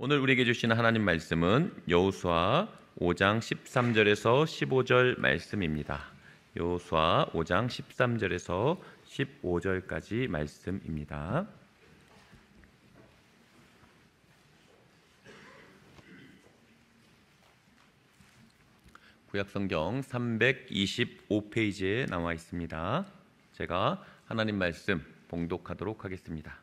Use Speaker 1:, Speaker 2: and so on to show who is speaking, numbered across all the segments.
Speaker 1: 오늘 우리에게 주시는 하나님 말씀은 여호수아 5장 13절에서 15절 말씀입니다. 여호수아 5장 13절에서 15절까지 말씀입니다. 구약성경 325페이지에 나와 있습니다. 제가 하나님 말씀 봉독하도록 하겠습니다.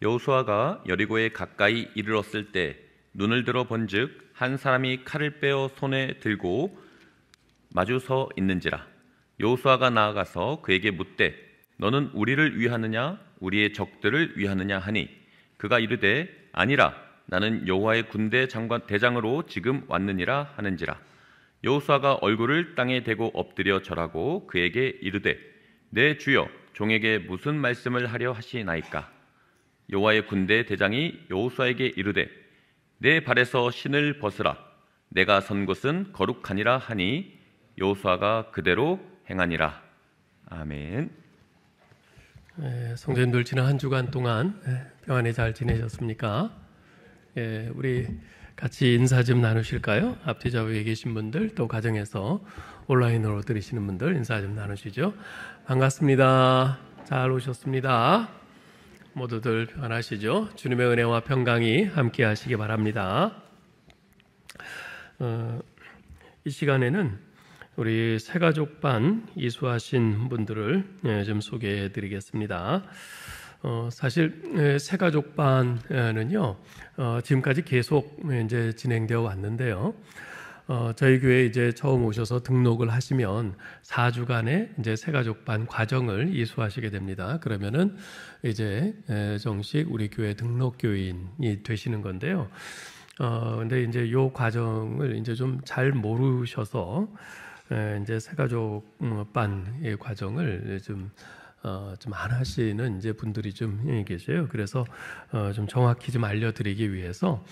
Speaker 1: 여호수아가 여리고에 가까이 이르렀을 때 눈을 들어 본즉 한 사람이 칼을 빼어 손에 들고 마주 서 있는지라. 여호수아가 나아가서 그에게 묻되 너는 우리를 위하느냐 우리의 적들을 위하느냐 하니 그가 이르되 아니라 나는 여호와의 군대 장관 대장으로 지금 왔느니라 하는지라. 여호수아가 얼굴을 땅에 대고 엎드려 절하고 그에게 이르되 내 주여 종에게 무슨 말씀을 하려 하시나이까. 여호와의 군대 대장이 여호수아에게 이르되 내 발에서 신을 벗으라. 내가 선 곳은 거룩하니라 하니 여호수아가 그대로 행하니라. 아멘.
Speaker 2: 성도님들 지난 한 주간 동안 평안히 잘 지내셨습니까? 우리 같이 인사 좀 나누실까요? 앞뒤 좌우에 계신 분들 또 가정에서 온라인으로 들으시는 분들 인사 좀 나누시죠. 반갑습니다. 잘 오셨습니다. 모두들 평안하시죠? 주님의 은혜와 평강이 함께 하시기 바랍니다. 이 시간에는 우리 새가족반 이수하신 분들을 좀 소개해 드리겠습니다. 사실 새가족반은요, 지금까지 계속 이제 진행되어 왔는데요. 저희 교회에 이제 처음 오셔서 등록을 하시면 4주간의 이제 새가족반 과정을 이수하시게 됩니다. 그러면은 이제 정식 우리 교회 등록 교인이 되시는 건데요. 근데 이제 요 과정을 이제 좀 잘 모르셔서 이제 새가족반의 과정을 좀 안 하시는 이제 분들이 좀 계세요. 그래서 좀 정확히 좀 알려드리기 위해서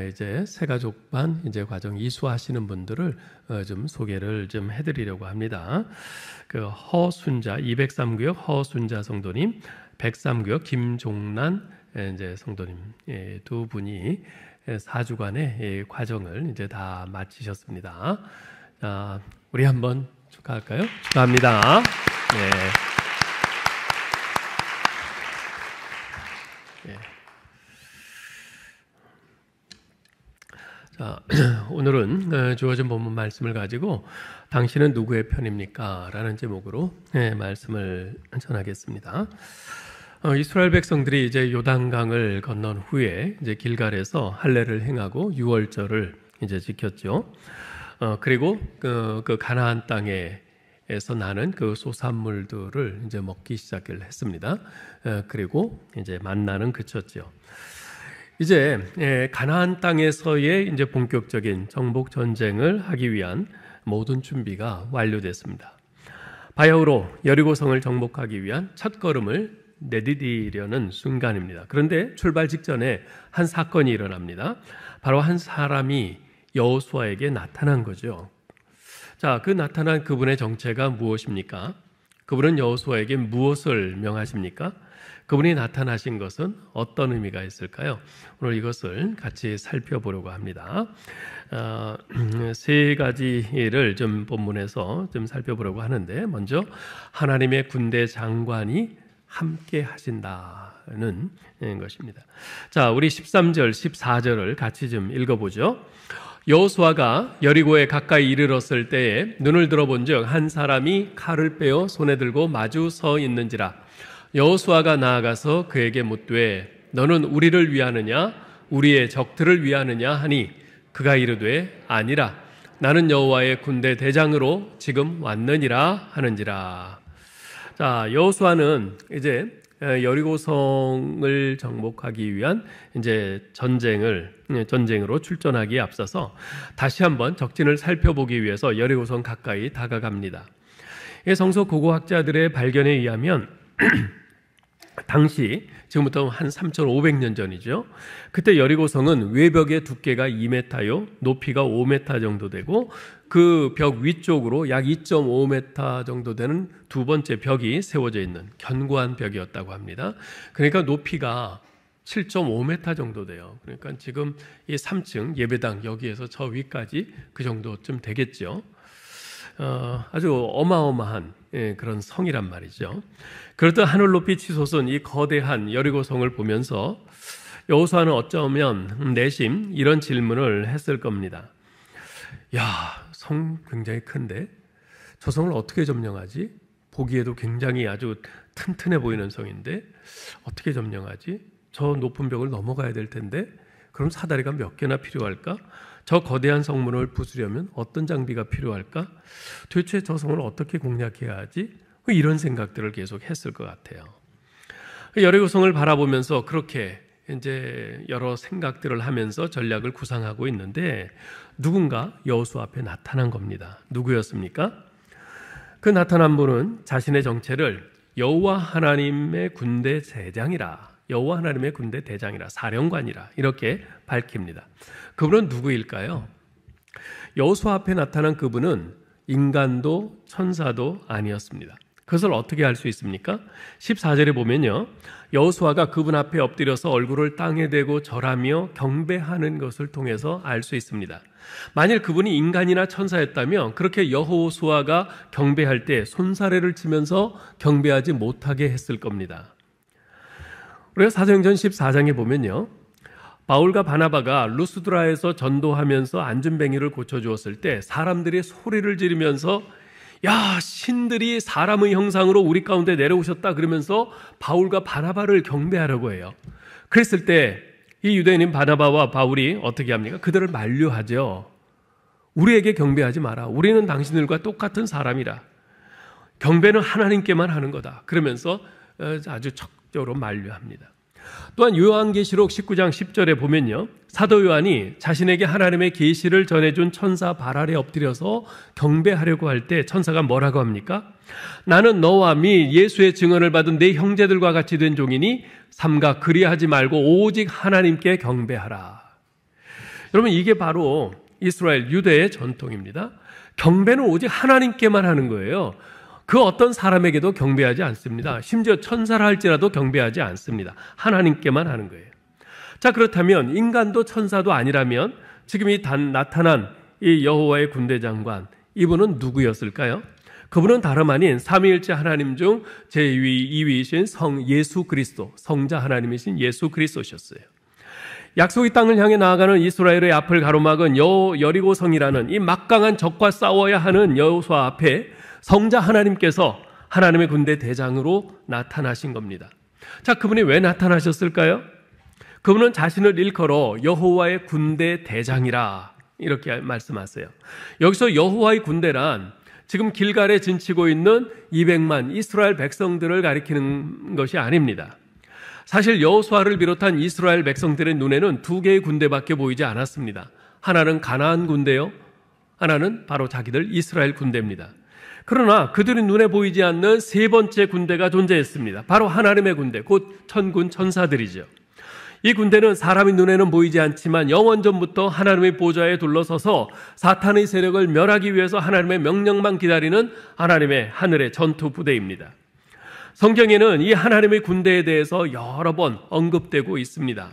Speaker 2: 이제 새가족반 이제 과정 이수하시는 분들을 좀 소개를 좀 해드리려고 합니다. 그 허순자 203구역 허순자 성도님, 103구역 김종란 이제 성도님 두 분이 4주간의 과정을 이제 다 마치셨습니다. 자, 우리 한번 축하할까요? 축하합니다. 네. 자, 오늘은 주어진 본문 말씀을 가지고 당신은 누구의 편입니까? 라는 제목으로 말씀을 전하겠습니다. 이스라엘 백성들이 이제 요단강을 건넌 후에 이제 길갈에서 할례를 행하고 유월절을 이제 지켰죠. 그리고 그 가나안 땅에서 나는 그 소산물들을 이제 먹기 시작을 했습니다. 그리고 이제 만나는 그쳤죠. 이제 가나안 땅에서의 이제 본격적인 정복 전쟁을 하기 위한 모든 준비가 완료됐습니다. 바야흐로 여리고성을 정복하기 위한 첫 걸음을 내디디려는 순간입니다. 그런데 출발 직전에 한 사건이 일어납니다. 바로 한 사람이 여호수아에게 나타난 거죠. 자, 그 나타난 그분의 정체가 무엇입니까? 그분은 여호수아에게 무엇을 명하십니까? 그분이 나타나신 것은 어떤 의미가 있을까요? 오늘 이것을 같이 살펴보려고 합니다. 세 가지를 좀 본문에서 좀 살펴보려고 하는데, 먼저 하나님의 군대 장관이 함께 하신다는 것입니다. 자, 우리 13절, 14절을 같이 좀 읽어보죠. 여호수아가 여리고에 가까이 이르렀을 때에 눈을 들어본즉 한 사람이 칼을 빼어 손에 들고 마주 서 있는지라. 여호수아가 나아가서 그에게 묻되 너는 우리를 위하느냐 우리의 적들을 위하느냐 하니 그가 이르되 아니라 나는 여호와의 군대 대장으로 지금 왔느니라 하는지라. 자, 여호수아는 이제 여리고성을 정복하기 위한 이제 전쟁으로 출전하기에 앞서서 다시 한번 적진을 살펴보기 위해서 여리고성 가까이 다가갑니다. 성서 고고학자들의 발견에 의하면 당시 지금부터 한 3,500년 전이죠. 그때 여리고성은 외벽의 두께가 2m요, 높이가 5m 정도 되고 그 벽 위쪽으로 약 2.5m 정도 되는 두 번째 벽이 세워져 있는 견고한 벽이었다고 합니다. 그러니까 높이가 7.5m 정도 돼요. 그러니까 지금 이 3층 예배당 여기에서 저 위까지 그 정도쯤 되겠죠. 아주 어마어마한 그런 성이란 말이죠. 그렇듯 하늘 높이 치솟은 이 거대한 여리고성을 보면서 여호수아는 어쩌면 내심 이런 질문을 했을 겁니다. 야, 성 굉장히 큰데 저 성을 어떻게 점령하지? 보기에도 굉장히 아주 튼튼해 보이는 성인데 어떻게 점령하지? 저 높은 벽을 넘어가야 될 텐데 그럼 사다리가 몇 개나 필요할까? 저 거대한 성문을 부수려면 어떤 장비가 필요할까? 도대체 저 성을 어떻게 공략해야 하지? 이런 생각들을 계속 했을 것 같아요. 여리고성을 바라보면서 그렇게 이제 여러 생각들을 하면서 전략을 구상하고 있는데 누군가 여호수아 앞에 나타난 겁니다. 누구였습니까? 그 나타난 분은 자신의 정체를 여호와 하나님의 군대 대장이라, 여호와 하나님의 군대 대장이라, 사령관이라 이렇게 밝힙니다. 그분은 누구일까요? 여호수아 앞에 나타난 그분은 인간도 천사도 아니었습니다. 그것을 어떻게 알 수 있습니까? 14절에 보면요, 여호수아가 그분 앞에 엎드려서 얼굴을 땅에 대고 절하며 경배하는 것을 통해서 알 수 있습니다. 만일 그분이 인간이나 천사였다면 그렇게 여호수아가 경배할 때 손사래를 치면서 경배하지 못하게 했을 겁니다. 우리가 사도행전 14장에 보면요, 바울과 바나바가 루스드라에서 전도하면서 안전뱅이를 고쳐주었을 때 사람들이 소리를 지르면서 야, 신들이 사람의 형상으로 우리 가운데 내려오셨다 그러면서 바울과 바나바를 경배하려고 해요. 그랬을 때 이 유대인인 바나바와 바울이 어떻게 합니까? 그들을 만류하죠. 우리에게 경배하지 마라. 우리는 당신들과 똑같은 사람이라. 경배는 하나님께만 하는 거다. 그러면서 아주 적극적으로 만류합니다. 또한 요한계시록 19장 10절에 보면요, 사도 요한이 자신에게 하나님의 계시를 전해준 천사 발 아래 엎드려서 경배하려고 할 때 천사가 뭐라고 합니까? 나는 너와 및 예수의 증언을 받은 내 형제들과 같이 된 종이니 삼가 그리하지 말고 오직 하나님께 경배하라. 여러분, 이게 바로 이스라엘 유대의 전통입니다. 경배는 오직 하나님께만 하는 거예요. 그 어떤 사람에게도 경배하지 않습니다. 심지어 천사라 할지라도 경배하지 않습니다. 하나님께만 하는 거예요. 자, 그렇다면 인간도 천사도 아니라면 지금 나타난 이 여호와의 군대 장관, 이분은 누구였을까요? 그분은 다름 아닌 삼위일체 하나님 중 제2위이신 성 예수 그리스도, 성자 하나님이신 예수 그리스도셨어요. 약속의 땅을 향해 나아가는 이스라엘의 앞을 가로막은 여리고성이라는 이 막강한 적과 싸워야 하는 여호수아 앞에 성자 하나님께서 하나님의 군대 대장으로 나타나신 겁니다. 자, 그분이 왜 나타나셨을까요? 그분은 자신을 일컬어 여호와의 군대 대장이라 이렇게 말씀하세요. 여기서 여호와의 군대란 지금 길갈에 진치고 있는 200만 이스라엘 백성들을 가리키는 것이 아닙니다. 사실 여호수아를 비롯한 이스라엘 백성들의 눈에는 두 개의 군대밖에 보이지 않았습니다. 하나는 가나안 군대요, 하나는 바로 자기들 이스라엘 군대입니다. 그러나 그들의 눈에 보이지 않는 세 번째 군대가 존재했습니다. 바로 하나님의 군대, 곧 천군 천사들이죠. 이 군대는 사람의 눈에는 보이지 않지만 영원전부터 하나님의 보좌에 둘러서서 사탄의 세력을 멸하기 위해서 하나님의 명령만 기다리는 하나님의 하늘의 전투 부대입니다. 성경에는 이 하나님의 군대에 대해서 여러 번 언급되고 있습니다.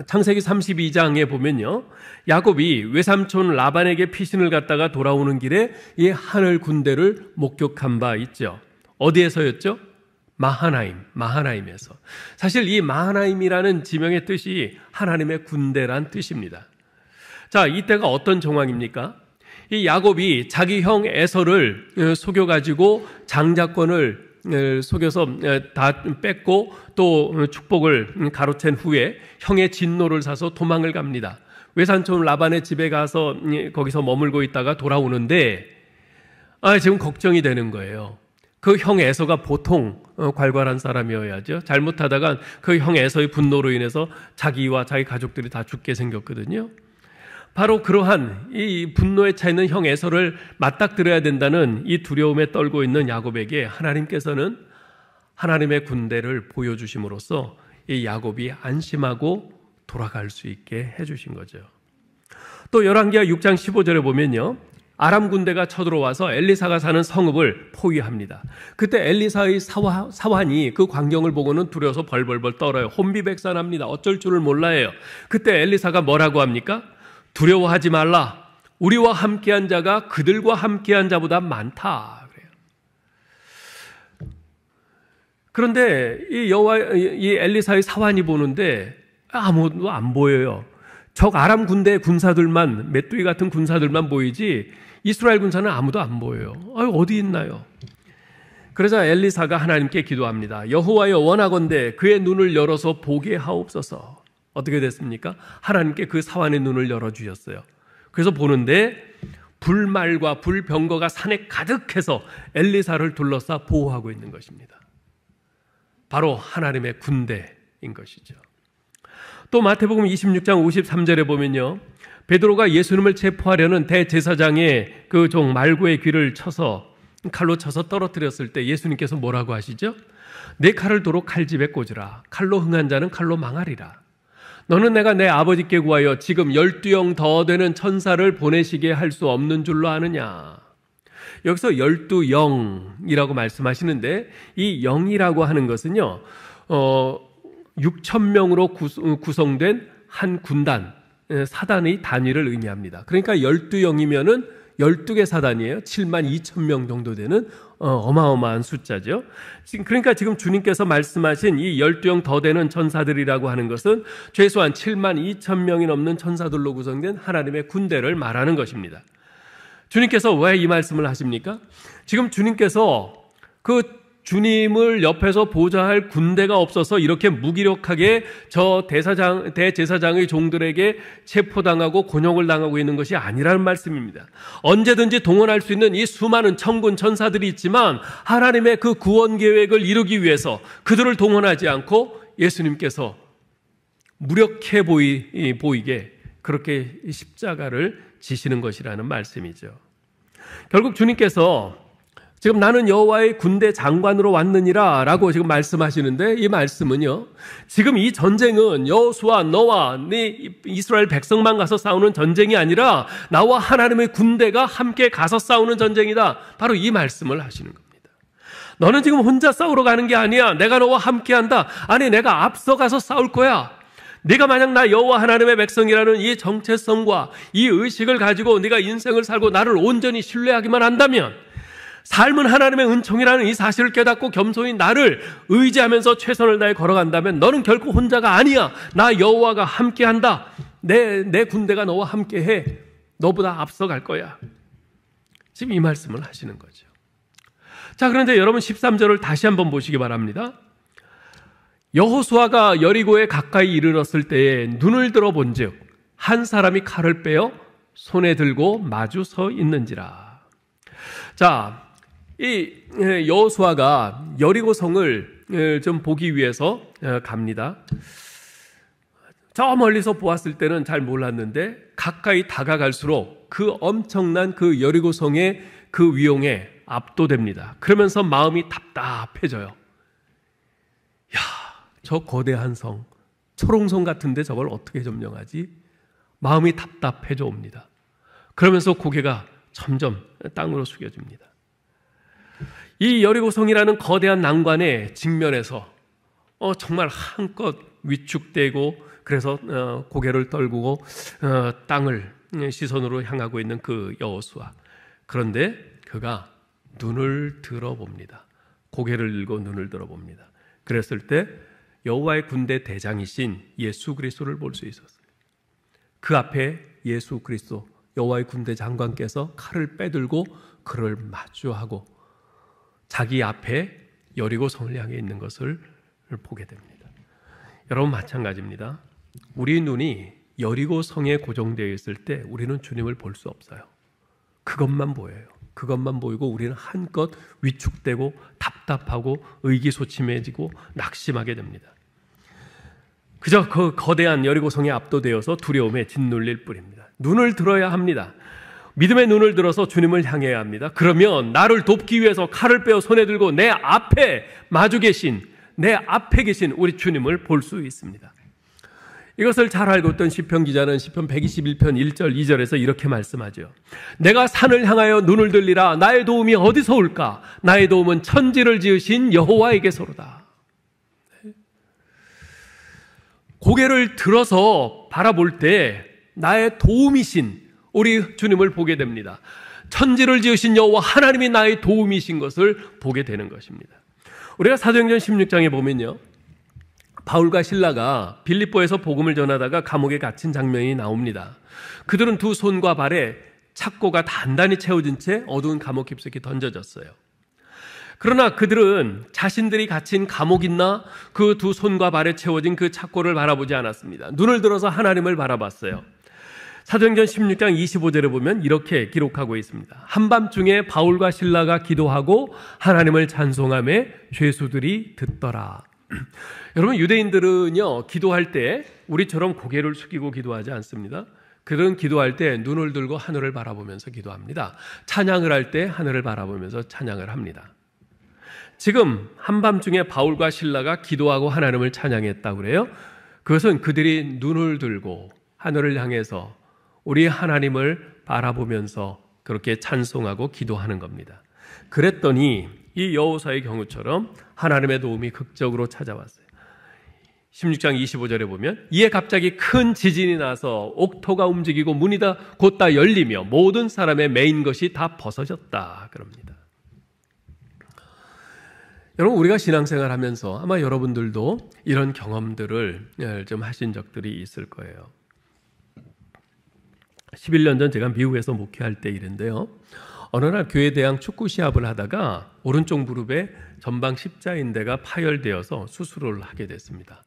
Speaker 2: 창세기 32장에 보면요, 야곱이 외삼촌 라반에게 피신을 갔다가 돌아오는 길에 이 하늘 군대를 목격한 바 있죠. 어디에서였죠? 마하나임에서. 사실 이 마하나임이라는 지명의 뜻이 하나님의 군대란 뜻입니다. 자, 이때가 어떤 정황입니까? 이 야곱이 자기 형 에서를 속여가지고 장자권을 속여서 다 뺏고 또 축복을 가로챈 후에 형의 진노를 사서 도망을 갑니다. 외삼촌 라반의 집에 가서 거기서 머물고 있다가 돌아오는데 지금 걱정이 되는 거예요. 그 형 에서가 보통 괄괄한 사람이어야죠. 잘못하다가 그 형 에서의 분노로 인해서 자기와 자기 가족들이 다 죽게 생겼거든요. 바로 그러한 이 분노에 차 있는 형 에서를 맞닥뜨려야 된다는 이 두려움에 떨고 있는 야곱에게 하나님께서는 하나님의 군대를 보여주심으로써 이 야곱이 안심하고 돌아갈 수 있게 해주신 거죠. 또 열왕기하 6장 15절에 보면요, 아람 군대가 쳐들어와서 엘리사가 사는 성읍을 포위합니다. 그때 엘리사의 사환이 그 광경을 보고는 두려워서 벌벌벌 떨어요. 혼비백산합니다. 어쩔 줄을 몰라해요. 그때 엘리사가 뭐라고 합니까? 두려워하지 말라. 우리와 함께한 자가 그들과 함께한 자보다 많다. 그래요. 그런데 이 엘리사의 사환이 보는데 아무도 안 보여요. 적 아람 군대 군사들만, 메뚜기 같은 군사들만 보이지 이스라엘 군사는 아무도 안 보여요. 어디 있나요? 그러자 엘리사가 하나님께 기도합니다. 여호와여, 원하건대 그의 눈을 열어서 보게 하옵소서. 어떻게 됐습니까? 하나님께 그 사환의 눈을 열어주셨어요. 그래서 보는데 불말과 불병거가 산에 가득해서 엘리사를 둘러싸 보호하고 있는 것입니다. 바로 하나님의 군대인 것이죠. 또 마태복음 26장 53절에 보면요, 베드로가 예수님을 체포하려는 대제사장의 그 종 말고의 귀를 칼로 쳐서 떨어뜨렸을 때 예수님께서 뭐라고 하시죠? 내 칼을 도로 칼집에 꽂으라. 칼로 흥한 자는 칼로 망하리라. 너는 내가 내 아버지께 구하여 지금 12영 더 되는 천사를 보내시게 할 수 없는 줄로 아느냐. 여기서 12영이라고 말씀하시는데, 이 영이라고 하는 것은요, 6,000명으로 구성된 한 군단, 사단의 단위를 의미합니다. 그러니까 12영이면은 12개 사단이에요. 72,000명 정도 되는 어마어마한 숫자죠. 그러니까 지금 주님께서 말씀하신 이 12영 더 되는 천사들이라고 하는 것은 최소한 72,000명이 넘는 천사들로 구성된 하나님의 군대를 말하는 것입니다. 주님께서 왜 이 말씀을 하십니까? 지금 주님께서 그 주님을 옆에서 보좌할 군대가 없어서 이렇게 무기력하게 저 대제사장의 종들에게 체포당하고 곤욕을 당하고 있는 것이 아니라는 말씀입니다. 언제든지 동원할 수 있는 이 수많은 천군 천사들이 있지만 하나님의 그 구원 계획을 이루기 위해서 그들을 동원하지 않고 예수님께서 무력해 보이게 그렇게 십자가를 지시는 것이라는 말씀이죠. 결국 주님께서 지금 나는 여호와의 군대 장관으로 왔느니라 라고 지금 말씀하시는데, 이 말씀은요, 지금 이 전쟁은 여호수아 너와 네 이스라엘 백성만 가서 싸우는 전쟁이 아니라 나와 하나님의 군대가 함께 가서 싸우는 전쟁이다. 바로 이 말씀을 하시는 겁니다. 너는 지금 혼자 싸우러 가는 게 아니야. 내가 너와 함께 한다. 아니, 내가 앞서가서 싸울 거야. 네가 만약 나 여호와 하나님의 백성이라는 이 정체성과 이 의식을 가지고 네가 인생을 살고 나를 온전히 신뢰하기만 한다면, 삶은 하나님의 은총이라는 이 사실을 깨닫고 겸손히 나를 의지하면서 최선을 다해 걸어간다면 너는 결코 혼자가 아니야. 나 여호와가 함께한다. 내 군대가 너와 함께해. 너보다 앞서갈 거야. 지금 이 말씀을 하시는 거죠. 자, 그런데 여러분 13절을 다시 한번 보시기 바랍니다. 여호수아가 여리고에 가까이 이르렀을 때에 눈을 들어 본즉 한 사람이 칼을 빼어 손에 들고 마주 서 있는지라. 자, 이 여호수아가 여리고 성을 좀 보기 위해서 갑니다. 저 멀리서 보았을 때는 잘 몰랐는데 가까이 다가갈수록 그 엄청난 그 여리고 성의 그 위용에 압도됩니다. 그러면서 마음이 답답해져요. 야, 저 거대한 성, 초롱성 같은데 저걸 어떻게 점령하지? 마음이 답답해져 옵니다. 그러면서 고개가 점점 땅으로 숙여집니다. 이 여리고성이라는 거대한 난관에 직면해서 정말 한껏 위축되고 그래서 고개를 떨구고 땅을 시선으로 향하고 있는 그 여호수아. 그런데 그가 눈을 들어봅니다. 고개를 들고 눈을 들어봅니다. 그랬을 때 여호와의 군대 대장이신 예수 그리스도를 볼 수 있었어요. 그 앞에 예수 그리스도 여호와의 군대 장관께서 칼을 빼들고 그를 마주하고 자기 앞에 여리고 성을 향해 있는 것을 보게 됩니다. 여러분 마찬가지입니다. 우리 눈이 여리고 성에 고정되어 있을 때 우리는 주님을 볼 수 없어요. 그것만 보여요. 그것만 보이고 우리는 한껏 위축되고 답답하고 의기소침해지고 낙심하게 됩니다. 그저 그 거대한 여리고성에 압도되어서 두려움에 짓눌릴 뿐입니다. 눈을 들어야 합니다. 믿음의 눈을 들어서 주님을 향해야 합니다. 그러면 나를 돕기 위해서 칼을 빼어 손에 들고 내 앞에 마주 계신, 내 앞에 계신 우리 주님을 볼 수 있습니다. 이것을 잘 알고 있던 시편 기자는 시편 121편 1절 2절에서 이렇게 말씀하죠. 내가 산을 향하여 눈을 들리라. 나의 도움이 어디서 올까? 나의 도움은 천지를 지으신 여호와에게서로다. 고개를 들어서 바라볼 때 나의 도움이신 우리 주님을 보게 됩니다. 천지를 지으신 여호와 하나님이 나의 도움이신 것을 보게 되는 것입니다. 우리가 사도행전 16장에 보면요, 바울과 실라가 빌립보에서 복음을 전하다가 감옥에 갇힌 장면이 나옵니다. 그들은 두 손과 발에 착고가 단단히 채워진 채 어두운 감옥 깊숙이 던져졌어요. 그러나 그들은 자신들이 갇힌 감옥이나 그 두 손과 발에 채워진 그 착고를 바라보지 않았습니다. 눈을 들어서 하나님을 바라봤어요. 사도행전 16장 25절에 보면 이렇게 기록하고 있습니다. 한밤중에 바울과 실라가 기도하고 하나님을 찬송하며 죄수들이 듣더라. 여러분, 유대인들은요, 기도할 때 우리처럼 고개를 숙이고 기도하지 않습니다. 그들은 기도할 때 눈을 들고 하늘을 바라보면서 기도합니다. 찬양을 할 때 하늘을 바라보면서 찬양을 합니다. 지금 한밤중에 바울과 실라가 기도하고 하나님을 찬양했다고 그래요. 그것은 그들이 눈을 들고 하늘을 향해서 우리 하나님을 바라보면서 그렇게 찬송하고 기도하는 겁니다. 그랬더니 이 여호사의 경우처럼 하나님의 도움이 극적으로 찾아왔어요. 16장 25절에 보면 이에 갑자기 큰 지진이 나서 옥토가 움직이고 문이 다 곧 다 열리며 모든 사람의 매인 것이 다 벗어졌다 그럽니다. 여러분, 우리가 신앙생활 하면서 아마 여러분들도 이런 경험들을 좀 하신 적들이 있을 거예요. 11년 전 제가 미국에서 목회할 때 일인데요. 어느 날 교회 대항 축구 시합을 하다가 오른쪽 무릎에 전방 십자인대가 파열되어서 수술을 하게 됐습니다.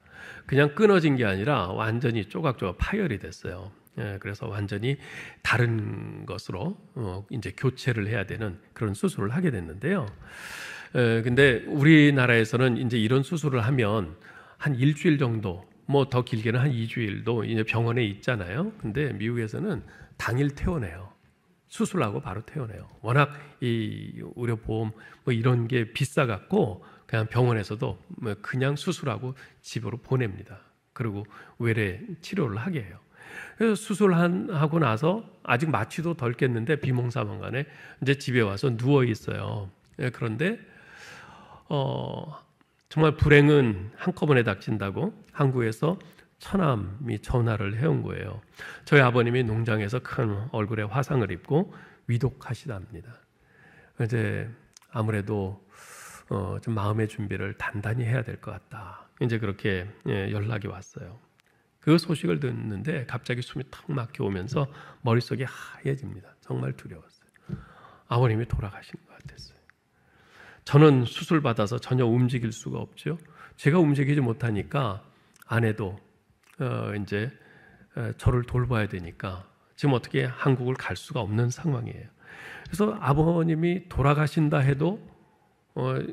Speaker 2: 그냥 끊어진 게 아니라 완전히 조각조각 파열이 됐어요. 그래서 완전히 다른 것으로 이제 교체를 해야 되는 그런 수술을 하게 됐는데요. 근데 우리나라에서는 이제 이런 수술을 하면 한 일주일 정도, 뭐 더 길게는 한 2주일도 이제 병원에 있잖아요. 근데 미국에서는 당일 퇴원해요. 수술하고 바로 퇴원해요. 워낙 이 의료보험 뭐 이런 게 비싸갖고 그냥 병원에서도 그냥 수술하고 집으로 보냅니다. 그리고 외래 치료를 하게 해요. 그래서 수술하고 나서 아직 마취도 덜 깼는데 비몽사몽간에 이제 집에 와서 누워 있어요. 그런데 정말 불행은 한꺼번에 닥친다고 한국에서 처남이 전화를 해온 거예요. 저희 아버님이 농장에서 큰 얼굴에 화상을 입고 위독하시답니다. 이제 아무래도 좀 마음의 준비를 단단히 해야 될 것 같다. 이제 그렇게 연락이 왔어요. 그 소식을 듣는데 갑자기 숨이 턱 막혀 오면서 머릿속이 하얘집니다. 정말 두려웠어요. 아버님이 돌아가신 것 같았어요. 저는 수술 받아서 전혀 움직일 수가 없죠. 제가 움직이지 못하니까 아내도 이제 저를 돌봐야 되니까 지금 어떻게 한국을 갈 수가 없는 상황이에요. 그래서 아버님이 돌아가신다 해도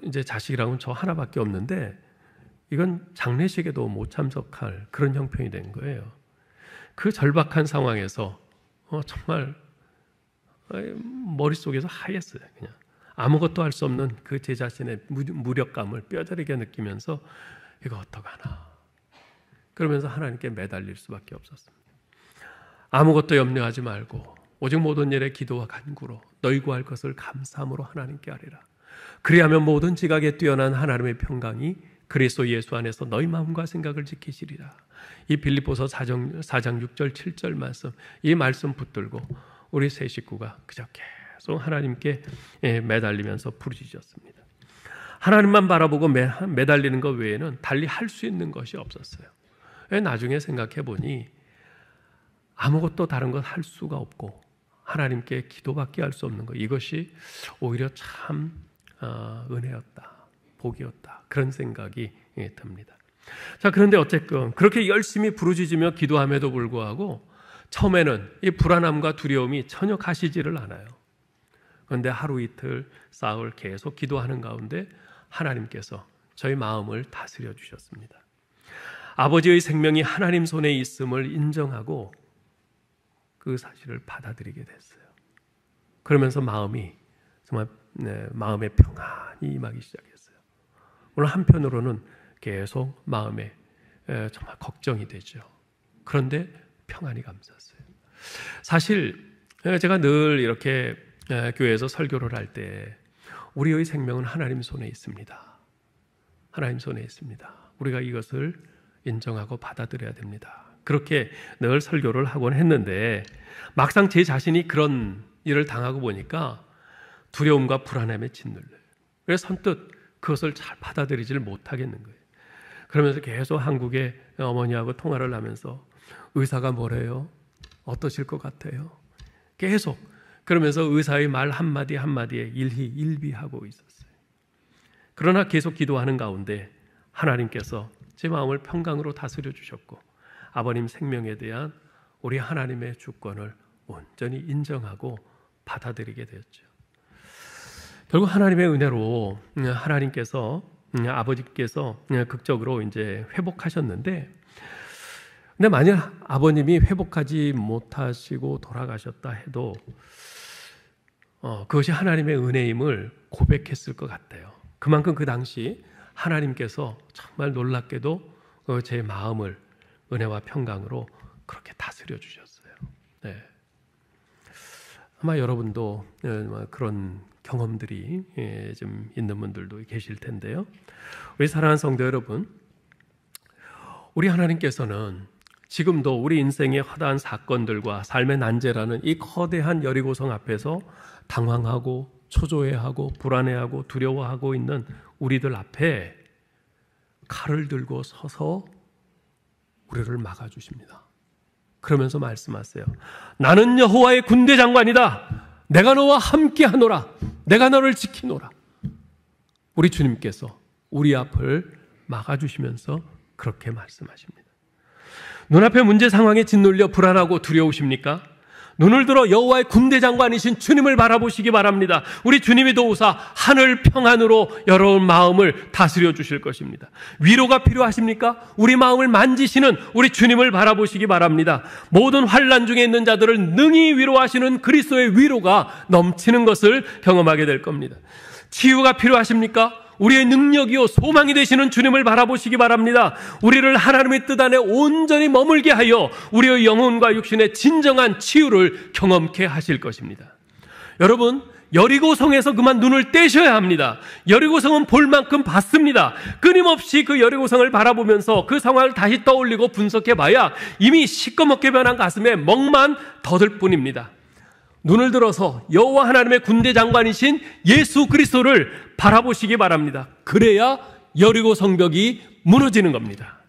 Speaker 2: 이제 자식이랑은 저 하나밖에 없는데 이건 장례식에도 못 참석할 그런 형편이 된 거예요. 그 절박한 상황에서 정말 머릿속에서 하였어요. 그냥 아무것도 할 수 없는 그 제 자신의 무력감을 뼈저리게 느끼면서 이거 어떡하나 그러면서 하나님께 매달릴 수밖에 없었습니다. 아무것도 염려하지 말고 오직 모든 일에 기도와 간구로 너희 구할 것을 감사함으로 하나님께 아뢰라. 그리하면 모든 지각에 뛰어난 하나님의 평강이 그리스도 예수 안에서 너희 마음과 생각을 지키시리라. 이 빌립보서 4장 6절 7절 말씀, 이 말씀 붙들고 우리 세 식구가 그저 계속 하나님께 매달리면서 부르짖었습니다. 하나님만 바라보고 매달리는 것 외에는 달리 할 수 있는 것이 없었어요. 나중에 생각해 보니 아무것도 다른 것 할 수가 없고 하나님께 기도밖에 할 수 없는 것, 이것이 오히려 참 은혜였다, 복이었다, 그런 생각이 듭니다. 자, 그런데 어쨌든 그렇게 열심히 부르짖으며 기도함에도 불구하고 처음에는 이 불안함과 두려움이 전혀 가시지를 않아요. 그런데 하루 이틀 사흘 계속 기도하는 가운데 하나님께서 저희 마음을 다스려 주셨습니다. 아버지의 생명이 하나님 손에 있음을 인정하고 그 사실을 받아들이게 됐어요. 그러면서 마음이 정말 마음의 평안이 임하기 시작했어요. 오늘 한편으로는 계속 마음에 정말 걱정이 되죠. 그런데 평안이 감쌌어요. 사실 제가 늘 이렇게 교회에서 설교를 할 때 우리의 생명은 하나님 손에 있습니다. 하나님 손에 있습니다. 우리가 이것을 인정하고 받아들여야 됩니다. 그렇게 늘 설교를 하곤 했는데 막상 제 자신이 그런 일을 당하고 보니까 두려움과 불안함에 짓눌려요. 그래서 선뜻 그것을 잘 받아들이지를 못하겠는 거예요. 그러면서 계속 한국의 어머니하고 통화를 하면서 의사가 뭐래요? 어떠실 것 같아요? 계속 그러면서 의사의 말 한마디 한마디에 일희일비하고 있었어요. 그러나 계속 기도하는 가운데 하나님께서 제 마음을 평강으로 다스려 주셨고 아버님 생명에 대한 우리 하나님의 주권을 온전히 인정하고 받아들이게 되었죠. 결국 하나님의 은혜로 하나님께서 아버지께서 극적으로 이제 회복하셨는데, 근데 만약 아버님이 회복하지 못하시고 돌아가셨다 해도 그것이 하나님의 은혜임을 고백했을 것 같아요. 그만큼 그 당시 하나님께서 정말 놀랍게도 제 마음을 은혜와 평강으로 그렇게 다스려 주셨어요. 네. 아마 여러분도 그런 경험들이 좀 있는 분들도 계실 텐데요. 우리 사랑하는 성도 여러분, 우리 하나님께서는 지금도 우리 인생의 허다한 사건들과 삶의 난제라는 이 거대한 여리고성 앞에서 당황하고 초조해하고 불안해하고 두려워하고 있는 우리들 앞에 칼을 들고 서서 우리를 막아주십니다. 그러면서 말씀하세요. 나는 여호와의 군대 장관이다. 내가 너와 함께하노라. 내가 너를 지키노라. 우리 주님께서 우리 앞을 막아주시면서 그렇게 말씀하십니다. 눈앞의 문제 상황에 짓눌려 불안하고 두려우십니까? 눈을 들어 여호와의 군대 장관이신 주님을 바라보시기 바랍니다. 우리 주님이 도우사 하늘 평안으로 여러분 마음을 다스려 주실 것입니다. 위로가 필요하십니까? 우리 마음을 만지시는 우리 주님을 바라보시기 바랍니다. 모든 환난 중에 있는 자들을 능히 위로하시는 그리스도의 위로가 넘치는 것을 경험하게 될 겁니다. 치유가 필요하십니까? 우리의 능력이요 소망이 되시는 주님을 바라보시기 바랍니다. 우리를 하나님의 뜻 안에 온전히 머물게 하여 우리의 영혼과 육신의 진정한 치유를 경험케 하실 것입니다. 여러분, 여리고성에서 그만 눈을 떼셔야 합니다. 여리고성은 볼 만큼 봤습니다. 끊임없이 그 여리고성을 바라보면서 그 상황을 다시 떠올리고 분석해봐야 이미 시꺼멓게 변한 가슴에 멍만 덧을 뿐입니다. 눈을 들어서 여호와 하나님의 군대 장관이신 예수 그리스도를 바라보시기 바랍니다. 그래야 여리고 성벽이 무너지는 겁니다.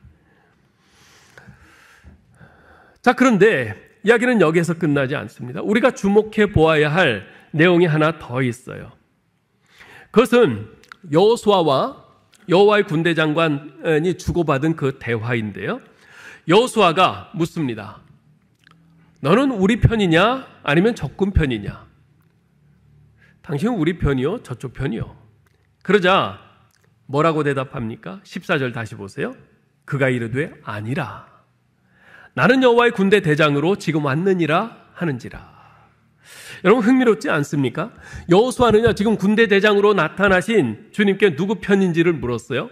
Speaker 2: 자, 그런데 이야기는 여기에서 끝나지 않습니다. 우리가 주목해 보아야 할 내용이 하나 더 있어요. 그것은 여호수아와 여호와의 군대 장관이 주고받은 그 대화인데요. 여호수아가 묻습니다. 너는 우리 편이냐 아니면 적군 편이냐? 당신은 우리 편이요 저쪽 편이요. 그러자 뭐라고 대답합니까? 14절 다시 보세요. 그가 이르되 아니라 나는 여호와의 군대 대장으로 지금 왔느니라 하는지라. 여러분 흥미롭지 않습니까? 여호수아는요 지금 군대 대장으로 나타나신 주님께 누구 편인지를 물었어요.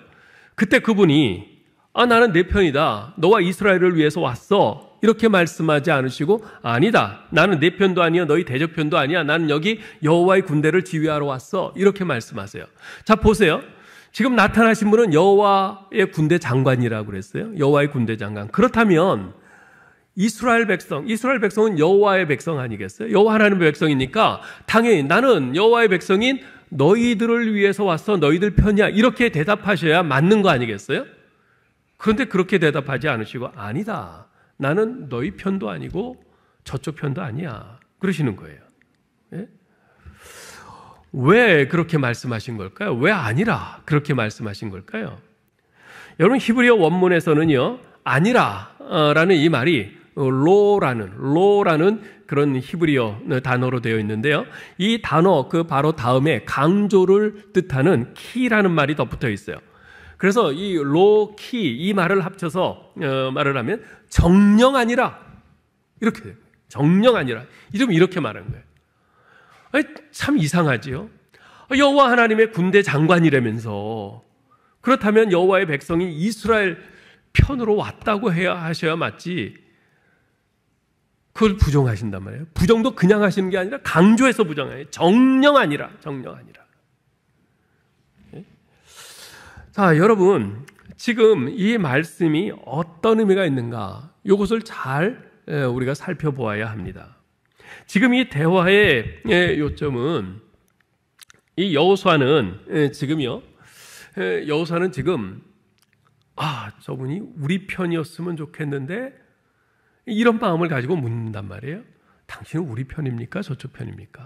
Speaker 2: 그때 그분이 나는 내 편이다. 너와 이스라엘을 위해서 왔어. 이렇게 말씀하지 않으시고 아니다. 나는 내 편도 아니야. 너희 대적편도 아니야. 나는 여기 여호와의 군대를 지휘하러 왔어. 이렇게 말씀하세요. 자, 보세요. 지금 나타나신 분은 여호와의 군대 장관이라고 그랬어요. 여호와의 군대 장관. 그렇다면 이스라엘 백성은 여호와의 백성 아니겠어요? 여호와 하나님의 백성이니까 당연히 나는 여호와의 백성인 너희들을 위해서 왔어. 너희들 편이야. 이렇게 대답하셔야 맞는 거 아니겠어요? 그런데 그렇게 대답하지 않으시고 아니다. 나는 너희 편도 아니고 저쪽 편도 아니야. 그러시는 거예요. 예? 왜 그렇게 말씀하신 걸까요? 왜 아니라 그렇게 말씀하신 걸까요? 여러분 히브리어 원문에서는요. 아니라라는 이 말이 로라는 그런 히브리어 단어로 되어 있는데요. 이 단어 그 바로 다음에 강조를 뜻하는 키라는 말이 덧붙어 있어요. 그래서 이 로, 키 이 말을 합쳐서 말을 하면 정령 아니라 이렇게 돼요. 정령 아니라 좀 이렇게 말하는 거예요. 아니, 참 이상하지요. 여호와 하나님의 군대 장관이라면서 그렇다면 여호와의 백성이 이스라엘 편으로 왔다고 해야 하셔야 맞지. 그걸 부정하신단 말이에요. 부정도 그냥 하시는 게 아니라 강조해서 부정해요. 정령 아니라. 자, 여러분, 지금 이 말씀이 어떤 의미가 있는가? 이것을 잘 우리가 살펴보아야 합니다. 지금 이 대화의 요점은 이 여호수아는 지금요. 여호수아는 지금 저분이 우리 편이었으면 좋겠는데 이런 마음을 가지고 묻는단 말이에요. 당신은 우리 편입니까? 저쪽 편입니까?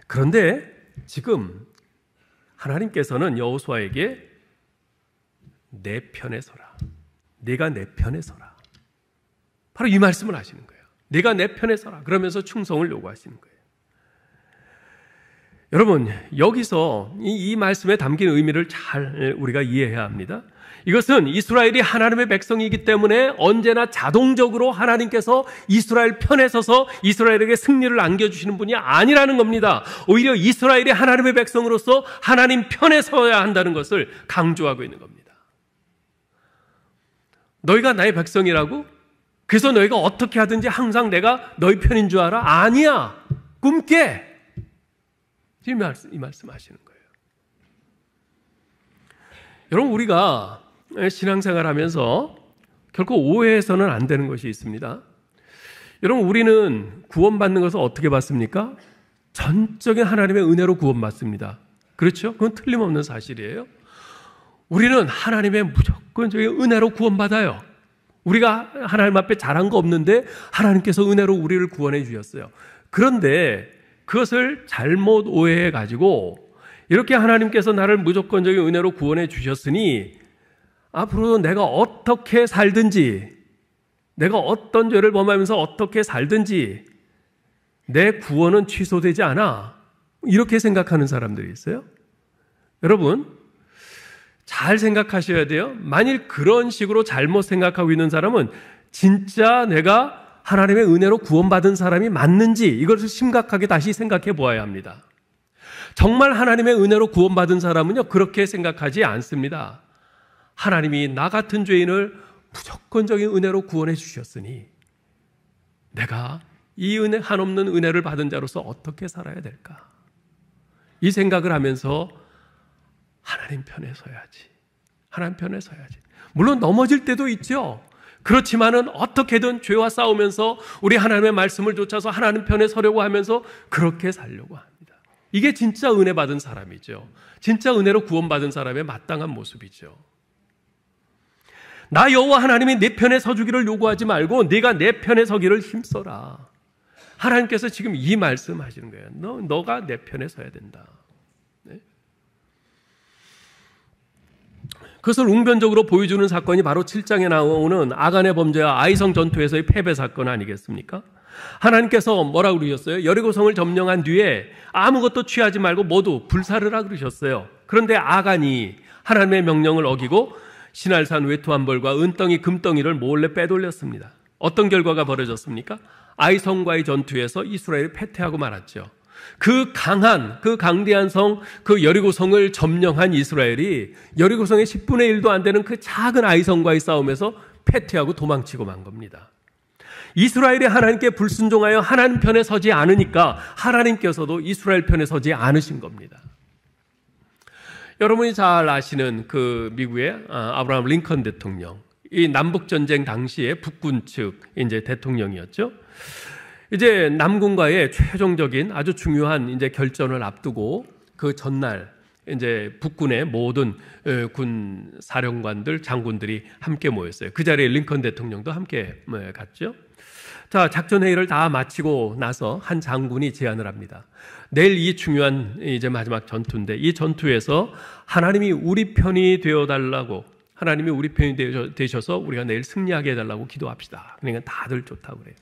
Speaker 2: 그런데 지금 하나님께서는 여호수아에게 내 편에 서라. 네가 내 편에 서라. 바로 이 말씀을 하시는 거예요. 네가 내 편에 서라. 그러면서 충성을 요구하시는 거예요. 여러분, 여기서 이 말씀에 담긴 의미를 잘 우리가 이해해야 합니다. 이것은 이스라엘이 하나님의 백성이기 때문에 언제나 자동적으로 하나님께서 이스라엘 편에 서서 이스라엘에게 승리를 안겨주시는 분이 아니라는 겁니다. 오히려 이스라엘이 하나님의 백성으로서 하나님 편에 서야 한다는 것을 강조하고 있는 겁니다. 너희가 나의 백성이라고? 그래서 너희가 어떻게 하든지 항상 내가 너희 편인 줄 알아? 아니야. 꿈 깨. 이 말씀 하시는 거예요. 여러분, 우리가 신앙생활 하면서 결코 오해해서는 안 되는 것이 있습니다. 여러분, 우리는 구원받는 것을 어떻게 받습니까? 전적인 하나님의 은혜로 구원받습니다. 그렇죠? 그건 틀림없는 사실이에요. 우리는 하나님의 무조건적인 은혜로 구원받아요. 우리가 하나님 앞에 잘한 거 없는데 하나님께서 은혜로 우리를 구원해 주셨어요. 그런데 그것을 잘못 오해해 가지고 이렇게 하나님께서 나를 무조건적인 은혜로 구원해 주셨으니 앞으로 내가 어떻게 살든지, 내가 어떤 죄를 범하면서 어떻게 살든지 내 구원은 취소되지 않아. 이렇게 생각하는 사람들이 있어요. 여러분, 잘 생각하셔야 돼요. 만일 그런 식으로 잘못 생각하고 있는 사람은 진짜 내가 하나님의 은혜로 구원받은 사람이 맞는지 이것을 심각하게 다시 생각해 보아야 합니다. 정말 하나님의 은혜로 구원받은 사람은요, 그렇게 생각하지 않습니다. 하나님이 나 같은 죄인을 무조건적인 은혜로 구원해 주셨으니 내가 이 은혜, 한없는 은혜를 받은 자로서 어떻게 살아야 될까? 이 생각을 하면서 하나님 편에 서야지. 하나님 편에 서야지. 물론 넘어질 때도 있죠. 그렇지만은 어떻게든 죄와 싸우면서 우리 하나님의 말씀을 쫓아서 하나님 편에 서려고 하면서 그렇게 살려고 합니다. 이게 진짜 은혜 받은 사람이죠. 진짜 은혜로 구원받은 사람의 마땅한 모습이죠. 나 여호와 하나님이 내 편에 서주기를 요구하지 말고 네가 내 편에 서기를 힘써라. 하나님께서 지금 이 말씀하시는 거예요. 너가 내 편에 서야 된다. 네? 그것을 웅변적으로 보여주는 사건이 바로 7장에 나오는 아간의 범죄와 아이성 전투에서의 패배 사건 아니겠습니까? 하나님께서 뭐라고 그러셨어요? 여리고성을 점령한 뒤에 아무것도 취하지 말고 모두 불사르라 그러셨어요. 그런데 아간이 하나님의 명령을 어기고 시날산 외투한벌과 은덩이 금덩이를 몰래 빼돌렸습니다. 어떤 결과가 벌어졌습니까? 아이성과의 전투에서 이스라엘이 패퇴하고 말았죠. 그 강한, 그 강대한 성, 그 여리고성을 점령한 이스라엘이 여리고성의 10분의 1도 안 되는 그 작은 아이성과의 싸움에서 패퇴하고 도망치고 만 겁니다. 이스라엘이 하나님께 불순종하여 하나님 편에 서지 않으니까 하나님께서도 이스라엘 편에 서지 않으신 겁니다. 여러분이 잘 아시는 그 미국의 아브라함 링컨 대통령, 이 남북전쟁 당시에 북군 측 이제 대통령이었죠. 이제 남군과의 최종적인 아주 중요한 이제 결전을 앞두고 그 전날 이제 북군의 모든 군 사령관들, 장군들이 함께 모였어요. 그 자리에 링컨 대통령도 함께 갔죠. 자, 작전 회의를 다 마치고 나서 한 장군이 제안을 합니다. 내일 이 중요한 이제 마지막 전투인데 이 전투에서 하나님이 우리 편이 되어 달라고, 하나님이 우리 편이 되셔서 우리가 내일 승리하게 해달라고 기도합시다. 그러니까 다들 좋다고 그래요.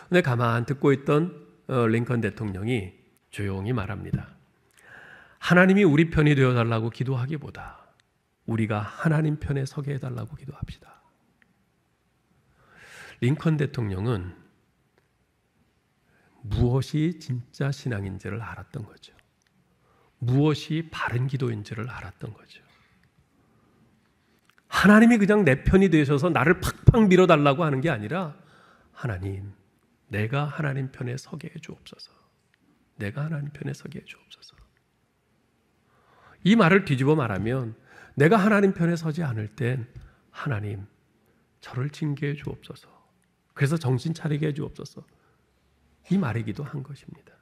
Speaker 2: 근데 가만 듣고 있던 링컨 대통령이 조용히 말합니다. 하나님이 우리 편이 되어달라고 기도하기보다 우리가 하나님 편에 서게 해달라고 기도합시다. 링컨 대통령은 무엇이 진짜 신앙인지를 알았던 거죠. 무엇이 바른 기도인지를 알았던 거죠. 하나님이 그냥 내 편이 되셔서 나를 팍팍 밀어달라고 하는 게 아니라 하나님, 내가 하나님 편에 서게 해주옵소서. 내가 하나님 편에 서게 해주옵소서. 이 말을 뒤집어 말하면 내가 하나님 편에 서지 않을 땐 하나님, 저를 징계해 주옵소서. 그래서 정신 차리게 해주옵소서. 이 말이기도 한 것입니다.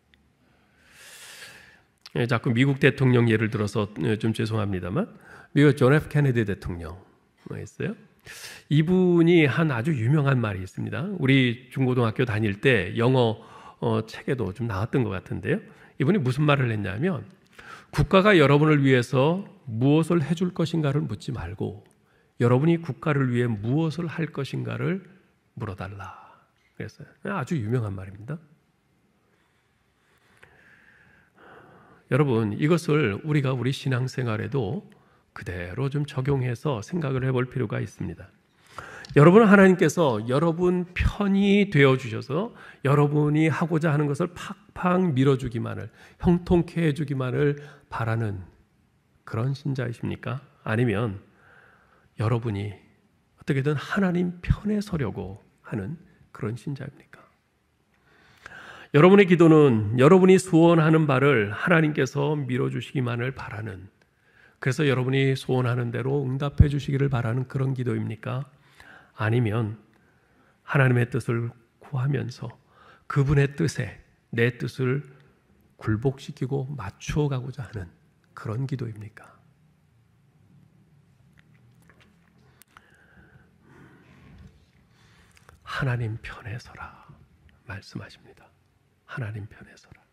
Speaker 2: 자꾸 미국 대통령 예를 들어서 좀 죄송합니다만 미국 존 F 케네디 대통령 있어요. 이분이 한 아주 유명한 말이 있습니다. 우리 중고등학교 다닐 때 영어 책에도 좀 나왔던 것 같은데요. 이분이 무슨 말을 했냐면 국가가 여러분을 위해서 무엇을 해줄 것인가를 묻지 말고 여러분이 국가를 위해 무엇을 할 것인가를 물어달라. 그랬어요. 아주 유명한 말입니다. 여러분, 이것을 우리가 우리 신앙생활에도 그대로 좀 적용해서 생각을 해볼 필요가 있습니다. 여러분은 하나님께서 여러분 편이 되어주셔서 여러분이 하고자 하는 것을 팍팍 밀어주기만을, 형통케 해주기만을 바라는 그런 신자이십니까? 아니면 여러분이 어떻게든 하나님 편에 서려고 하는 그런 신자입니까? 여러분의 기도는 여러분이 소원하는 바를 하나님께서 밀어주시기만을 바라는, 그래서 여러분이 소원하는 대로 응답해 주시기를 바라는 그런 기도입니까? 아니면 하나님의 뜻을 구하면서 그분의 뜻에 내 뜻을 굴복시키고 맞추어 가고자 하는 그런 기도입니까? 하나님 편에 서라 말씀하십니다. 하나님 편에 서라.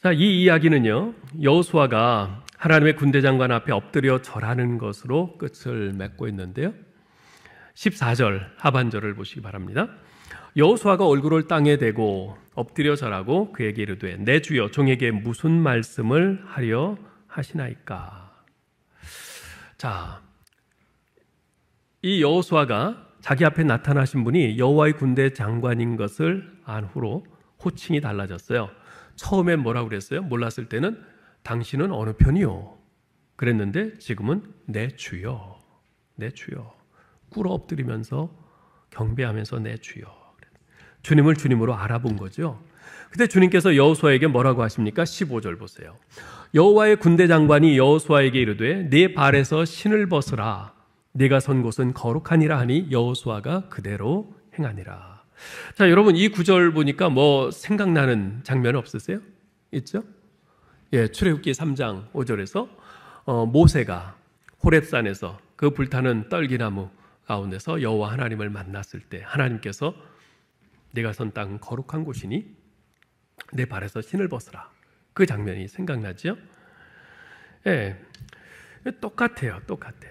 Speaker 2: 자, 이 이야기는요, 여호수아가 하나님의 군대장관 앞에 엎드려 절하는 것으로 끝을 맺고 있는데요. 14절 하반절을 보시기 바랍니다. 여호수아가 얼굴을 땅에 대고 엎드려 절하고 그에게 이르되 내 주여 종에게 무슨 말씀을 하려 하시나이까. 자, 이 여호수아가 자기 앞에 나타나신 분이 여호와의 군대 장관인 것을 안 후로 호칭이 달라졌어요. 처음엔 뭐라고 그랬어요? 몰랐을 때는 당신은 어느 편이요? 그랬는데 지금은 내 주여, 내 주여. 꿇어 엎드리면서 경배하면서 내 주여. 주님을 주님으로 알아본 거죠. 그때 주님께서 여호수아에게 뭐라고 하십니까? 15절 보세요. 여호와의 군대 장관이 여호수아에게 이르되 네 발에서 신을 벗으라. 네가 선 곳은 거룩하니라 하니 여호수아가 그대로 행하니라. 자, 여러분 이 구절 보니까 뭐 생각나는 장면 없으세요? 있죠? 예, 출애굽기 3장 5절에서 모세가 호렙산에서 그 불타는 떨기나무 가운데서 여호와 하나님을 만났을 때 하나님께서 네가 선 땅은 거룩한 곳이니 내 발에서 신을 벗으라. 그 장면이 생각나죠? 예, 똑같아요. 똑같아.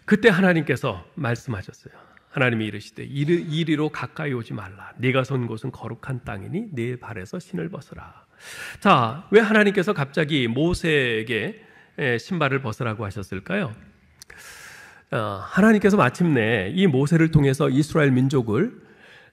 Speaker 2: 그때 하나님께서 말씀하셨어요. 하나님이 이르시되 이리로 가까이 오지 말라. 네가 선 곳은 거룩한 땅이니 네 발에서 신을 벗으라. 자, 왜 하나님께서 갑자기 모세에게 신발을 벗으라고 하셨을까요? 하나님께서 마침내 이 모세를 통해서 이스라엘 민족을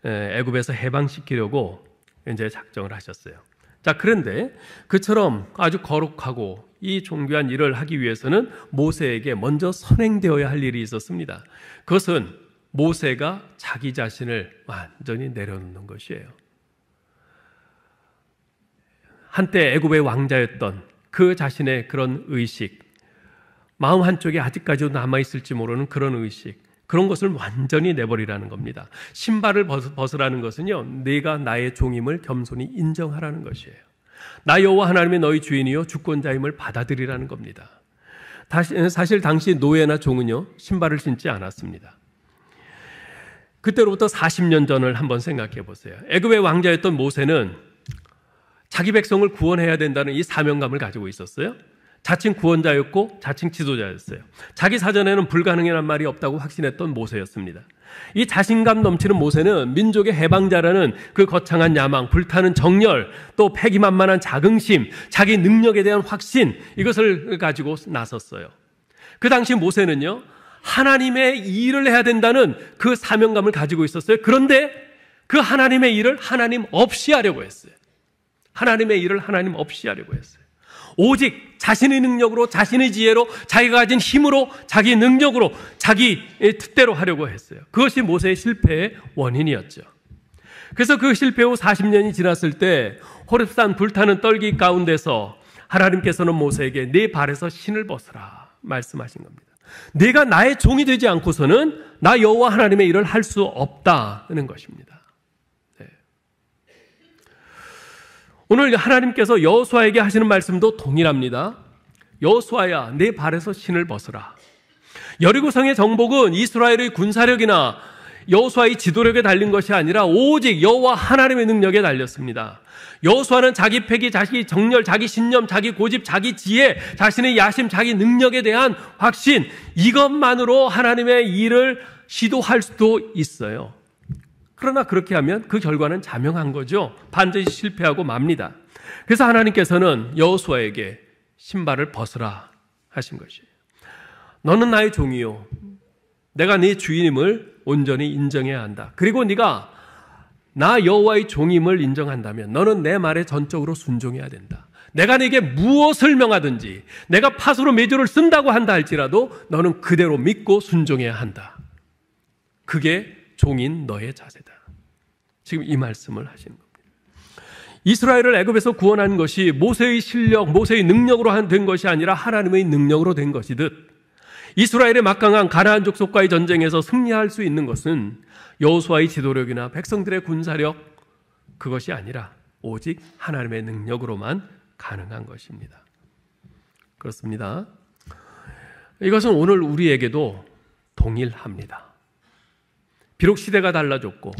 Speaker 2: 애굽에서 해방시키려고 이제 작정을 하셨어요. 자, 그런데 그처럼 아주 거룩하고 이 존귀한 일을 하기 위해서는 모세에게 먼저 선행되어야 할 일이 있었습니다. 그것은 모세가 자기 자신을 완전히 내려놓는 것이에요. 한때 애굽의 왕자였던 그 자신의 그런 의식, 마음 한쪽에 아직까지도 남아있을지 모르는 그런 의식, 그런 것을 완전히 내버리라는 겁니다. 신발을 벗으라는 것은요, 네가 나의 종임을 겸손히 인정하라는 것이에요. 나 여호와 하나님이 너희 주인이요 주권자임을 받아들이라는 겁니다. 사실 당시 노예나 종은요 신발을 신지 않았습니다. 그때로부터 40년 전을 한번 생각해 보세요. 애굽의 왕자였던 모세는 자기 백성을 구원해야 된다는 이 사명감을 가지고 있었어요. 자칭 구원자였고 자칭 지도자였어요. 자기 사전에는 불가능이란 말이 없다고 확신했던 모세였습니다. 이 자신감 넘치는 모세는 민족의 해방자라는 그 거창한 야망, 불타는 정열, 또 패기만만한 자긍심, 자기 능력에 대한 확신, 이것을 가지고 나섰어요. 그 당시 모세는요, 하나님의 일을 해야 된다는 그 사명감을 가지고 있었어요. 그런데 그 하나님의 일을 하나님 없이 하려고 했어요. 하나님의 일을 하나님 없이 하려고 했어요. 오직 자신의 능력으로, 자신의 지혜로, 자기가 가진 힘으로, 자기 능력으로, 자기 뜻대로 하려고 했어요. 그것이 모세의 실패의 원인이었죠. 그래서 그 실패 후 40년이 지났을 때 호렙산 불타는 떨기 가운데서 하나님께서는 모세에게 네 발에서 신을 벗으라 말씀하신 겁니다. 네가 나의 종이 되지 않고서는 나 여호와 하나님의 일을 할 수 없다는 것입니다. 네. 오늘 하나님께서 여호수아에게 하시는 말씀도 동일합니다. 여호수아야, 네 발에서 신을 벗으라. 여리고성의 정복은 이스라엘의 군사력이나 여호수아의 지도력에 달린 것이 아니라 오직 여호와 하나님의 능력에 달렸습니다. 여호수아는 자기 패기, 자기 정열, 자기 신념, 자기 고집, 자기 지혜, 자신의 야심, 자기 능력에 대한 확신, 이것만으로 하나님의 일을 시도할 수도 있어요. 그러나 그렇게 하면 그 결과는 자명한 거죠. 반드시 실패하고 맙니다. 그래서 하나님께서는 여호수아에게 신발을 벗으라 하신 것이에요. 너는 나의 종이요, 내가 네 주인임을 온전히 인정해야 한다. 그리고 네가 나 여호와의 종임을 인정한다면 너는 내 말에 전적으로 순종해야 된다. 내가 네게 무엇을 명하든지 내가 팥으로 메주를 쓴다고 한다 할지라도 너는 그대로 믿고 순종해야 한다. 그게 종인 너의 자세다. 지금 이 말씀을 하시는 겁니다. 이스라엘을 애굽에서 구원한 것이 모세의 실력, 모세의 능력으로 된 것이 아니라 하나님의 능력으로 된 것이듯, 이스라엘의 막강한 가나안 족속과의 전쟁에서 승리할 수 있는 것은 여호수아의 지도력이나 백성들의 군사력, 그것이 아니라 오직 하나님의 능력으로만 가능한 것입니다. 그렇습니다. 이것은 오늘 우리에게도 동일합니다. 비록 시대가 달라졌고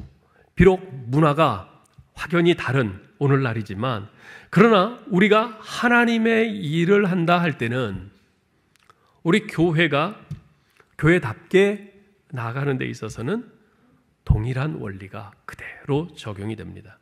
Speaker 2: 비록 문화가 확연히 다른 오늘날이지만, 그러나 우리가 하나님의 일을 한다 할 때는 우리 교회가 교회답게 나아가는 데 있어서는 동일한 원리가 그대로 적용이 됩니다.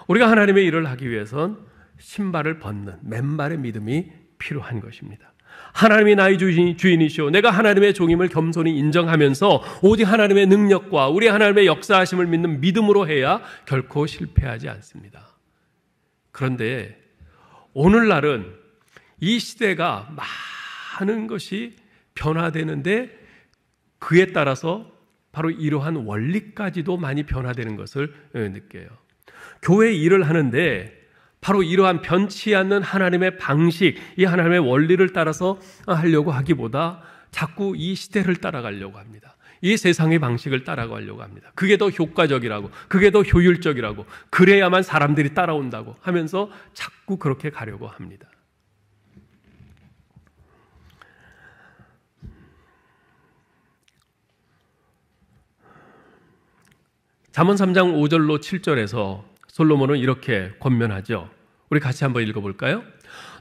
Speaker 2: 우리가 하나님의 일을 하기 위해선 신발을 벗는 맨발의 믿음이 필요한 것입니다. 하나님이 나의 주인이시오, 내가 하나님의 종임을 겸손히 인정하면서 오직 하나님의 능력과 우리 하나님의 역사하심을 믿는 믿음으로 해야 결코 실패하지 않습니다. 그런데 오늘날은 이 시대가 많은 것이 변화되는데 그에 따라서 바로 이러한 원리까지도 많이 변화되는 것을 느껴요. 교회 일을 하는데 바로 이러한 변치 않는 하나님의 방식, 이 하나님의 원리를 따라서 하려고 하기보다 자꾸 이 시대를 따라가려고 합니다. 이 세상의 방식을 따라가려고 합니다. 그게 더 효과적이라고, 그게 더 효율적이라고, 그래야만 사람들이 따라온다고 하면서 자꾸 그렇게 가려고 합니다. 잠언 3장 5절로 7절에서 솔로몬은 이렇게 권면하죠. 우리 같이 한번 읽어볼까요?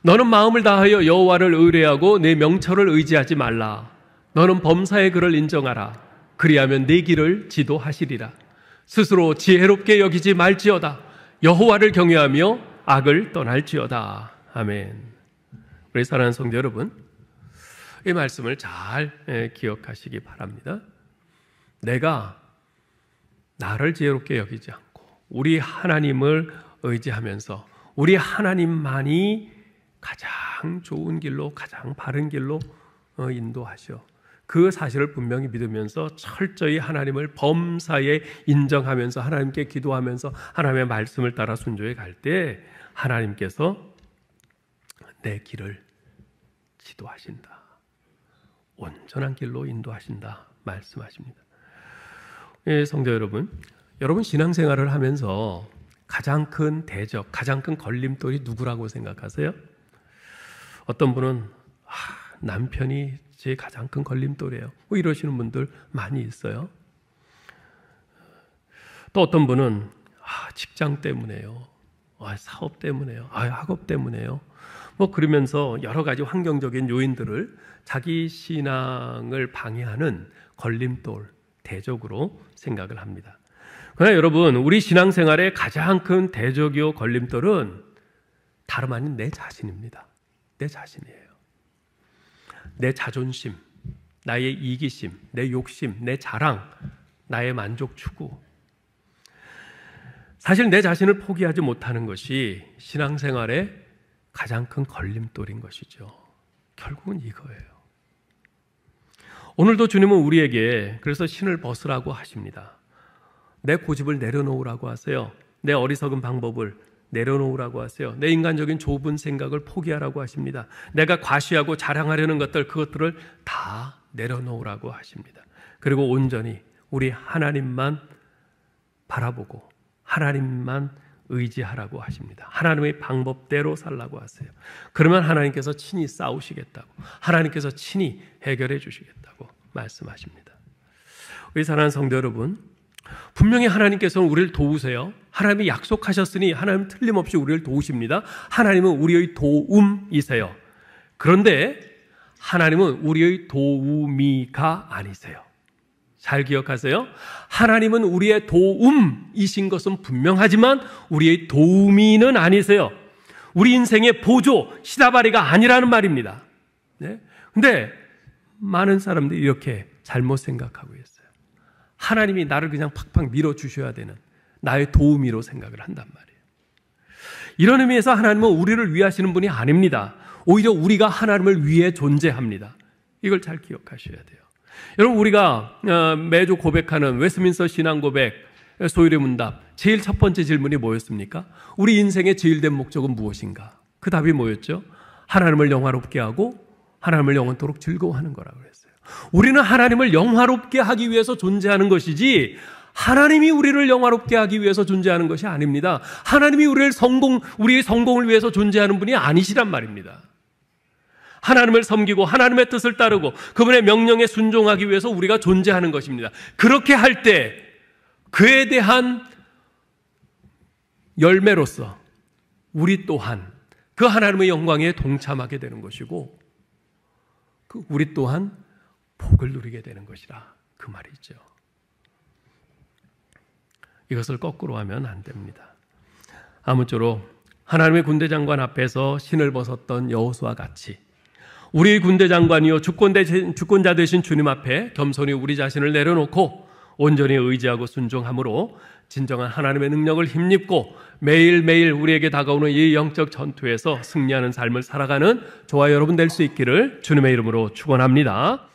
Speaker 2: 너는 마음을 다하여 여호와를 의뢰하고 내 명철을 의지하지 말라. 너는 범사의 그를 인정하라. 그리하면 내 길을 지도하시리라. 스스로 지혜롭게 여기지 말지어다. 여호와를 경외하며 악을 떠날지어다. 아멘. 우리 사랑하는 성도 여러분, 이 말씀을 잘 기억하시기 바랍니다. 내가 나를 지혜롭게 여기지 않고 우리 하나님을 의지하면서 우리 하나님만이 가장 좋은 길로, 가장 바른 길로 인도하셔. 그 사실을 분명히 믿으면서 철저히 하나님을 범사에 인정하면서 하나님께 기도하면서 하나님의 말씀을 따라 순종해 갈 때 하나님께서 내 길을 지도하신다. 온전한 길로 인도하신다 말씀하십니다. 성도 여러분, 여러분 신앙생활을 하면서 가장 큰 대적, 가장 큰 걸림돌이 누구라고 생각하세요? 어떤 분은 남편이 제 가장 큰 걸림돌이에요. 뭐 이러시는 분들 많이 있어요. 또 어떤 분은 직장 때문에요. 사업 때문에요. 학업 때문에요. 뭐 그러면서 여러 가지 환경적인 요인들을 자기 신앙을 방해하는 걸림돌, 대적으로 생각을 합니다. 그러나 여러분, 우리 신앙생활의 가장 큰 대적이요 걸림돌은 다름 아닌 내 자신입니다. 내 자신이에요. 내 자존심, 나의 이기심, 내 욕심, 내 자랑, 나의 만족 추구. 사실 내 자신을 포기하지 못하는 것이 신앙생활의 가장 큰 걸림돌인 것이죠. 결국은 이거예요. 오늘도 주님은 우리에게 그래서 신을 벗으라고 하십니다. 내 고집을 내려놓으라고 하세요. 내 어리석은 방법을 내려놓으라고 하세요. 내 인간적인 좁은 생각을 포기하라고 하십니다. 내가 과시하고 자랑하려는 것들, 그것들을 다 내려놓으라고 하십니다. 그리고 온전히 우리 하나님만 바라보고 하나님만 의지하라고 하십니다. 하나님의 방법대로 살라고 하세요. 그러면 하나님께서 친히 싸우시겠다고, 하나님께서 친히 해결해 주시겠다고 말씀하십니다. 우리 사랑하는 성도 여러분, 분명히 하나님께서는 우리를 도우세요. 하나님이 약속하셨으니 하나님은 틀림없이 우리를 도우십니다. 하나님은 우리의 도움이세요. 그런데 하나님은 우리의 도우미가 아니세요. 잘 기억하세요. 하나님은 우리의 도움이신 것은 분명하지만 우리의 도우미는 아니세요. 우리 인생의 보조, 시다바리가 아니라는 말입니다. 네? 근데 많은 사람들이 이렇게 잘못 생각하고 있어요. 하나님이 나를 그냥 팍팍 밀어주셔야 되는 나의 도우미로 생각을 한단 말이에요. 이런 의미에서 하나님은 우리를 위하시는 분이 아닙니다. 오히려 우리가 하나님을 위해 존재합니다. 이걸 잘 기억하셔야 돼요. 여러분, 우리가 매주 고백하는 웨스트민스터 신앙 고백, 소율의 문답, 제일 첫 번째 질문이 뭐였습니까? 우리 인생의 제일 된 목적은 무엇인가? 그 답이 뭐였죠? 하나님을 영화롭게 하고 하나님을 영원토록 즐거워하는 거라고 그랬어요. 우리는 하나님을 영화롭게 하기 위해서 존재하는 것이지 하나님이 우리를 영화롭게 하기 위해서 존재하는 것이 아닙니다. 하나님이 우리의 성공을 위해서 존재하는 분이 아니시란 말입니다. 하나님을 섬기고 하나님의 뜻을 따르고 그분의 명령에 순종하기 위해서 우리가 존재하는 것입니다. 그렇게 할 때 그에 대한 열매로서 우리 또한 그 하나님의 영광에 동참하게 되는 것이고 우리 또한 복을 누리게 되는 것이라 그 말이죠. 이것을 거꾸로 하면 안 됩니다. 아무쪼록 하나님의 군대장관 앞에서 신을 벗었던 여호수아와 같이 우리의 군대장관이요 주권자 되신 주님 앞에 겸손히 우리 자신을 내려놓고 온전히 의지하고 순종함으로 진정한 하나님의 능력을 힘입고 매일매일 우리에게 다가오는 이 영적 전투에서 승리하는 삶을 살아가는 저와 여러분 될 수 있기를 주님의 이름으로 축원합니다.